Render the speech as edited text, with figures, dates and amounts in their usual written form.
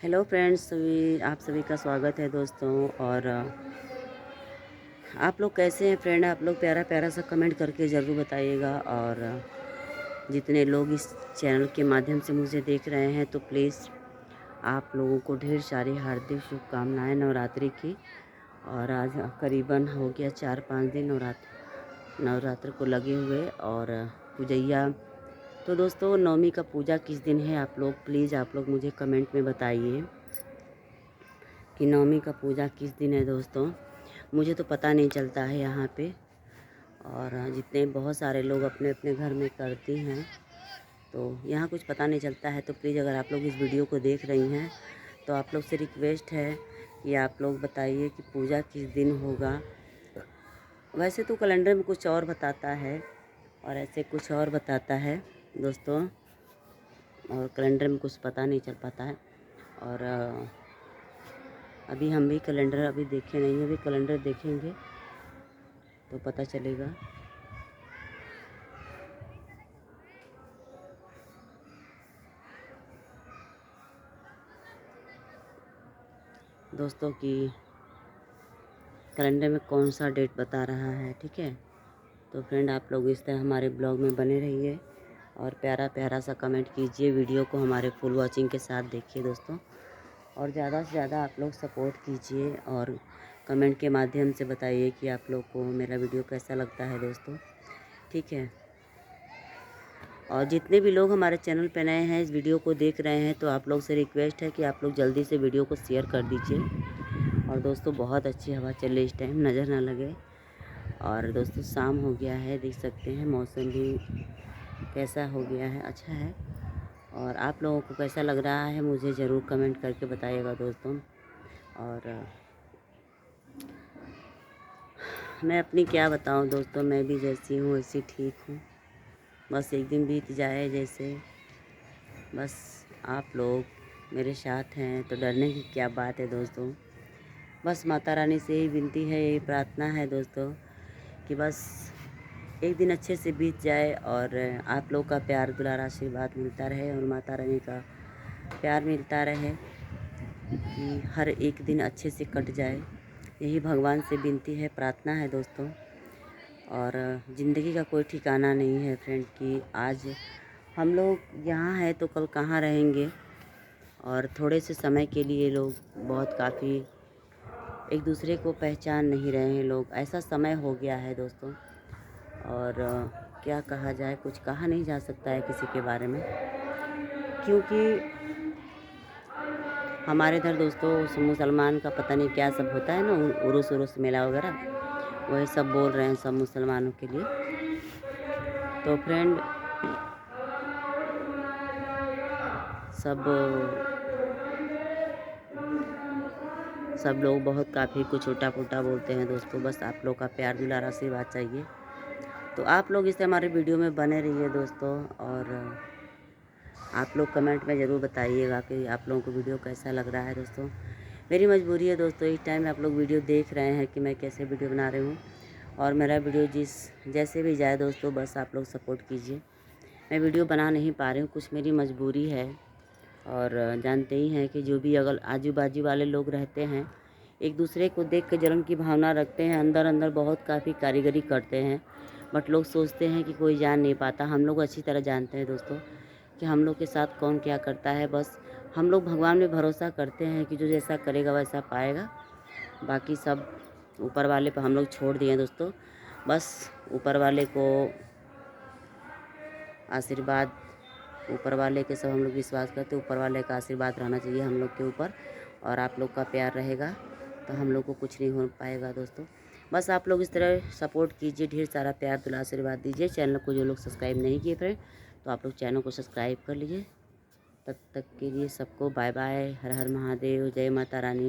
Hello friends, आप सभी का स्वागत है दोस्तों। और आप लोग कैसे हैं फ्रेंड? आप लोग प्यारा प्यारा सा कमेंट करके ज़रूर बताइएगा। और जितने लोग इस चैनल के माध्यम से मुझे देख रहे हैं तो प्लीज़ आप लोगों को ढेर सारी हार्दिक शुभकामनाएं नवरात्रि की। और आज करीबन हो गया 4-5 दिन नवरात्र को लगे हुए और पूजैया। तो दोस्तों, नवमी का पूजा किस दिन है? आप लोग मुझे कमेंट में बताइए कि नवमी का पूजा किस दिन है दोस्तों। मुझे तो पता नहीं चलता है यहाँ पे। और जितने बहुत सारे लोग अपने अपने घर में करती हैं तो यहाँ कुछ पता नहीं चलता है। तो प्लीज़ अगर आप लोग इस वीडियो को देख रही हैं तो आप लोग से रिक्वेस्ट है कि आप लोग बताइए कि पूजा किस दिन होगा। वैसे तो कैलेंडर में कुछ और बताता है और ऐसे कुछ और बताता है दोस्तों, और कैलेंडर में कुछ पता नहीं चल पाता है। और अभी हम भी कैलेंडर अभी देखे नहीं हैं, अभी कैलेंडर देखेंगे तो पता चलेगा। दोस्तों कि कैलेंडर में कौन सा डेट बता रहा है, ठीक है। तो फ्रेंड, आप लोग इस तरह हमारे ब्लॉग में बने रहिए और प्यारा प्यारा सा कमेंट कीजिए। वीडियो को हमारे फुल वॉचिंग के साथ देखिए दोस्तों, और ज़्यादा से ज़्यादा आप लोग सपोर्ट कीजिए और कमेंट के माध्यम से बताइए कि आप लोग को मेरा वीडियो कैसा लगता है दोस्तों, ठीक है। और जितने भी लोग हमारे चैनल पर नए हैं, इस वीडियो को देख रहे हैं, तो आप लोग से रिक्वेस्ट है कि आप लोग जल्दी से वीडियो को शेयर कर दीजिए। और दोस्तों, बहुत अच्छी हवा चल रही, इस टाइम नज़र ना लगे। और दोस्तों, शाम हो गया है, देख सकते हैं मौसम भी कैसा हो गया है, अच्छा है। और आप लोगों को कैसा लग रहा है मुझे ज़रूर कमेंट करके बताइएगा दोस्तों। और मैं अपनी क्या बताऊं दोस्तों, मैं भी जैसी हूँ वैसी ठीक हूँ। बस एक दिन बीत जाए जैसे, बस आप लोग मेरे साथ हैं तो डरने की क्या बात है दोस्तों। बस माता रानी से यही विनती है, यही प्रार्थना है दोस्तों कि बस एक दिन अच्छे से बीत जाए और आप लोग का प्यार दुलार आशीर्वाद मिलता रहे और माता रानी का प्यार मिलता रहे कि हर एक दिन अच्छे से कट जाए। यही भगवान से विनती है, प्रार्थना है दोस्तों। और ज़िंदगी का कोई ठिकाना नहीं है फ्रेंड कि आज हम लोग यहाँ हैं तो कल कहाँ रहेंगे। और थोड़े से समय के लिए लोग बहुत काफ़ी एक दूसरे को पहचान नहीं रहे हैं लोग, ऐसा समय हो गया है दोस्तों। और क्या कहा जाए, कुछ कहा नहीं जा सकता है किसी के बारे में, क्योंकि हमारे इधर दोस्तों मुसलमान का पता नहीं क्या सब होता है ना, उरुस उरुस मेला वगैरह, वही सब बोल रहे हैं सब मुसलमानों के लिए। तो फ्रेंड, सब लोग बहुत काफ़ी कुछ उल्टा पुल्टा बोलते हैं दोस्तों। बस आप लोग का प्यार दुलार आशीर्वाद चाहिए। तो आप लोग इससे हमारे वीडियो में बने रहिए दोस्तों। और आप लोग कमेंट में ज़रूर बताइएगा कि आप लोगों को वीडियो कैसा लग रहा है दोस्तों। मेरी मजबूरी है दोस्तों, इस टाइम आप लोग वीडियो देख रहे हैं कि मैं कैसे वीडियो बना रही हूँ। और मेरा वीडियो जैसे भी जाए दोस्तों, बस आप लोग सपोर्ट कीजिए। मैं वीडियो बना नहीं पा रही हूँ, कुछ मेरी मजबूरी है। और जानते ही हैं कि जो भी अगर आजू बाजू वाले लोग रहते हैं, एक दूसरे को देख के जलन की भावना रखते हैं, अंदर अंदर बहुत काफ़ी कारीगरी करते हैं। बट लोग सोचते हैं कि कोई जान नहीं पाता। हम लोग अच्छी तरह जानते हैं दोस्तों कि हम लोग के साथ कौन क्या करता है। बस हम लोग भगवान में भरोसा करते हैं कि जो जैसा करेगा वैसा पाएगा। बाकी सब ऊपर वाले पर हम लोग छोड़ दिए हैं दोस्तों। बस ऊपर वाले को आशीर्वाद, ऊपर वाले के सब हम लोग विश्वास करते हैं, ऊपर वाले का आशीर्वाद रहना चाहिए हम लोग के ऊपर। और आप लोग का प्यार रहेगा तो हम लोग को कुछ नहीं हो पाएगा दोस्तों। बस आप लोग इस तरह सपोर्ट कीजिए, ढेर सारा प्यार दुलार आशीर्वाद दीजिए। चैनल को जो लोग सब्सक्राइब नहीं किए फ्रेंड, तो आप लोग चैनल को सब्सक्राइब कर लीजिए। तब तक के लिए सबको बाय बाय, हर हर महादेव, जय माता रानी।